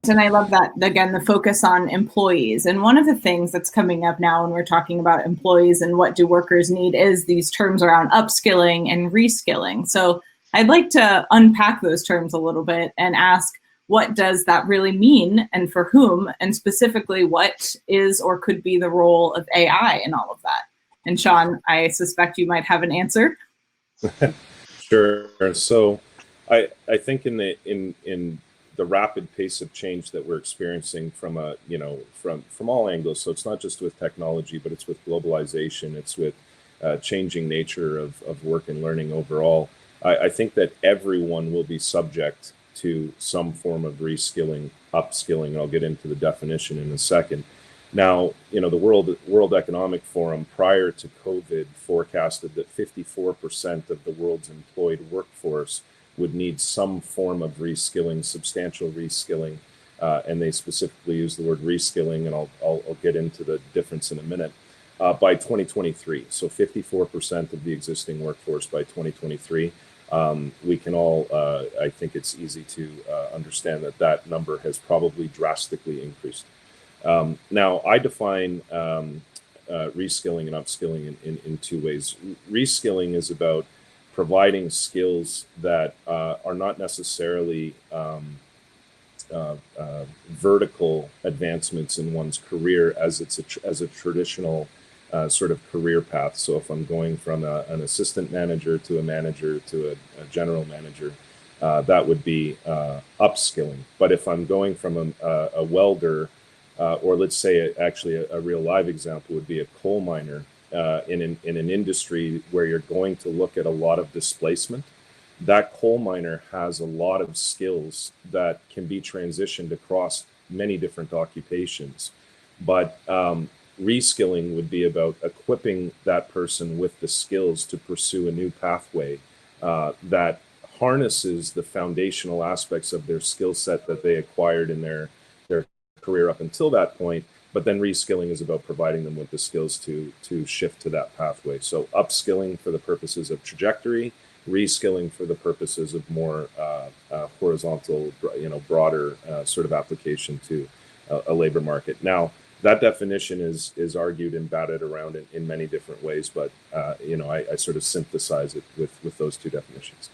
And I love that, again, the focus on employees. And one of the things that's coming up now when we're talking about employees and what do workers need is these terms around upskilling and reskilling. So I'd like to unpack those terms a little bit and ask, what does that really mean and for whom? And specifically, what is or could be the role of AI in all of that? And Sean, I suspect you might have an answer. Sure. So I think in the rapid pace of change that we're experiencing from from all angles. So it's not just with technology, but it's with globalization. It's with changing nature of work and learning overall. I think that everyone will be subject to some form of reskilling, upskilling, and I'll get into the definition in a second. Now, the World Economic Forum prior to COVID forecasted that 54% of the world's employed workforce would need some form of reskilling, substantial reskilling, and they specifically use the word reskilling, and I'll get into the difference in a minute, by 2023. So 54% of the existing workforce by 2023. We can all, I think it's easy to understand that number has probably drastically increased. Now, I define reskilling and upskilling in two ways. Reskilling is about providing skills that are not necessarily vertical advancements in one's career as a traditional sort of career path. So if I'm going from an assistant manager to a manager to a general manager, that would be upskilling. But if I'm going from a welder, or let's say actually a real live example would be a coal miner, in an industry where you're going to look at a lot of displacement, that coal miner has a lot of skills that can be transitioned across many different occupations. But reskilling would be about equipping that person with the skills to pursue a new pathway that harnesses the foundational aspects of their skill set that they acquired in their career up until that point. But then reskilling is about providing them with the skills to shift to that pathway. So upskilling for the purposes of trajectory, reskilling for the purposes of more horizontal, broader sort of application to a labor market. Now, that definition is argued and batted around in many different ways, but I sort of synthesize it with those two definitions.